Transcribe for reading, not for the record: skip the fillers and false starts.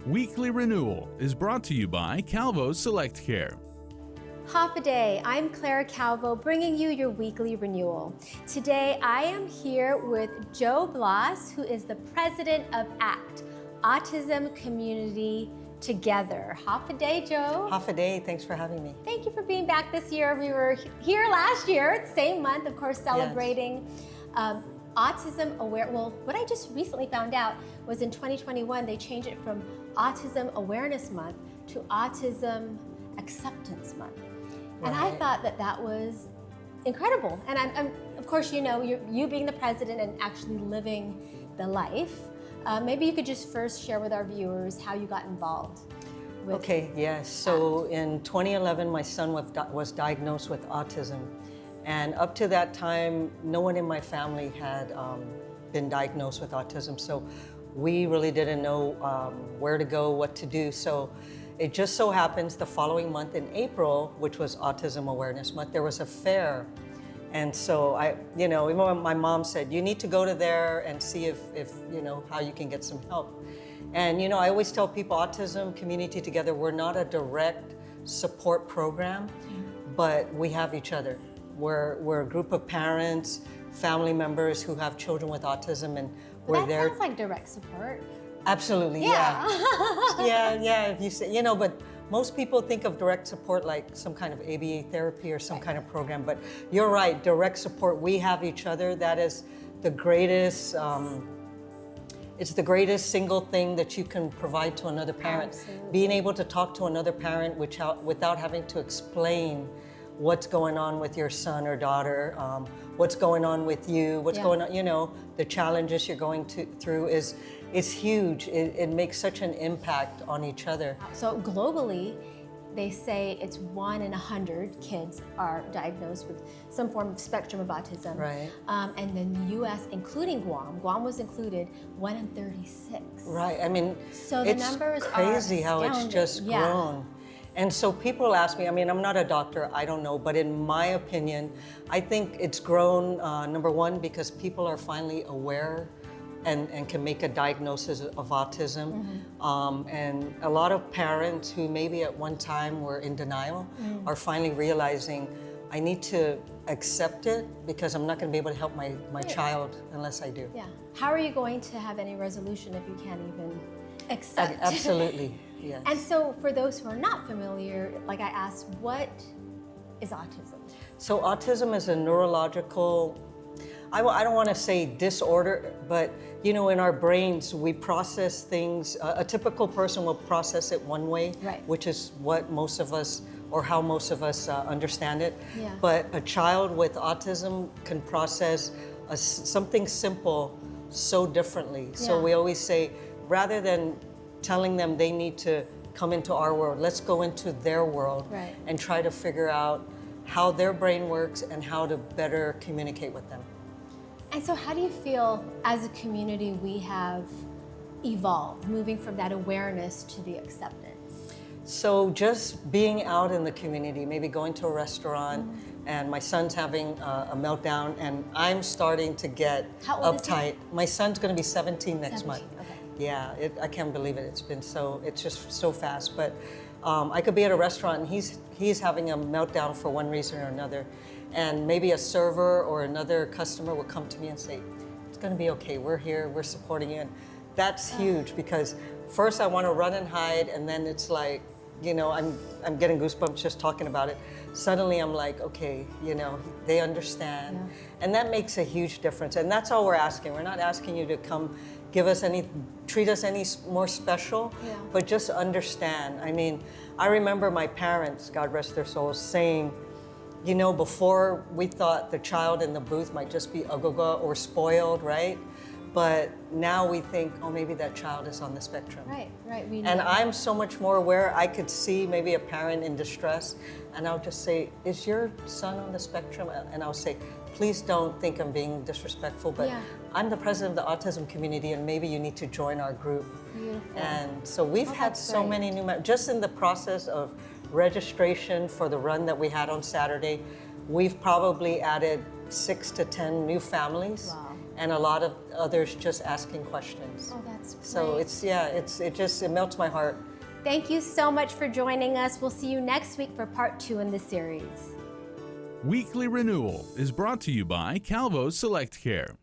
Weekly Renewal is brought to you by Calvo Select Care. Half a day. I'm Clara Calvo, bringing you your weekly renewal. Today, I am here with Joe Blas, who is the president of ACT, Autism Community Together. Half a day, Joe. Half a day. Thanks for having me. Thank you for being back this year. We were here last year, same month, of course, celebrating autism aware. Well, what I just recently found out was in 2021, they changed it from Autism Awareness Month to Autism Acceptance Month. And I thought that that was incredible. And I'm of course, you know, you being the president and actually living the life, maybe you could just first share with our viewers how you got involved. Okay, yes. So in 2011, my son was diagnosed with autism. And up to that time, no one in my family had been diagnosed with autism. So we really didn't know where to go, what to do. So it just so happens the following month in April, which was Autism Awareness Month, there was a fair. And so even when my mom said, you need to go to there and see if how you can get some help. And I always tell people, Autism Community Together, we're not a direct support program, but we have each other. We're a group of parents, family members who have children with autism, and we're there. That sounds like direct support. Absolutely, yeah. If you say, but most people think of direct support like some kind of ABA therapy or some kind of program, but you're right, direct support, we have each other. That is the greatest, it's the greatest single thing that you can provide to another parent. Absolutely. Being able to talk to another parent without having to explain what's going on with your son or daughter, what's going on with you, what's going on, the challenges you're going through is huge. It makes such an impact on each other. So globally, they say it's 1 in 100 kids are diagnosed with some form of spectrum of autism. Right. And then the US, including Guam was included, 1 in 36. Right, I mean, so the numbers it's crazy how it's just grown. And so people ask me, I'm not a doctor, I don't know, but in my opinion, I think it's grown, number one, because people are finally aware and can make a diagnosis of autism. And a lot of parents who maybe at one time were in denial are finally realizing, I need to accept it because I'm not going to be able to help my child unless I do. Yeah. How are you going to have any resolution if you can't even accept? Absolutely. Yes. And so for those who are not familiar, like I asked, what is autism? So autism is a neurological, I don't want to say disorder, but in our brains, we process things. A typical person will process it one way, which is what most of us, or how most of us understand it. Yeah. But a child with autism can process something simple so differently. So we always say, rather than telling them they need to come into our world, let's go into their world and try to figure out how their brain works and how to better communicate with them. And so how do you feel as a community we have evolved, moving from that awareness to the acceptance? So just being out in the community, maybe going to a restaurant, and my son's having a meltdown, and I'm starting to get uptight. My son's going to be 17 next month. Okay. Yeah, I can't believe it. It's just so fast. But I could be at a restaurant and he's having a meltdown for one reason or another. And maybe a server or another customer will come to me and say, it's gonna be okay, we're here, we're supporting you. And that's huge because first I wanna run and hide, and then it's like, I'm getting goosebumps just talking about it. Suddenly I'm like, okay, they understand. Yeah. And that makes a huge difference. And that's all we're asking. We're not asking you to come treat us any more special, but just understand. I remember my parents, God rest their souls, saying, before we thought the child in the booth might just be agoga or spoiled, right? But now we think, oh, maybe that child is on the spectrum. Right. And I'm so much more aware. I could see maybe a parent in distress, and I'll just say, is your son on the spectrum? And I'll say, please don't think I'm being disrespectful, but I'm the president of the autism community, and maybe you need to join our group. Beautiful. And so we've had so many new members. Just in the process of registration for the run that we had on Saturday, we've probably added 6 to 10 new families. Wow. and a lot of others just asking questions. Oh, that's great. So it melts my heart. Thank you so much for joining us. We'll see you next week for part 2 in the series. Weekly Renewal is brought to you by Calvo Select Care.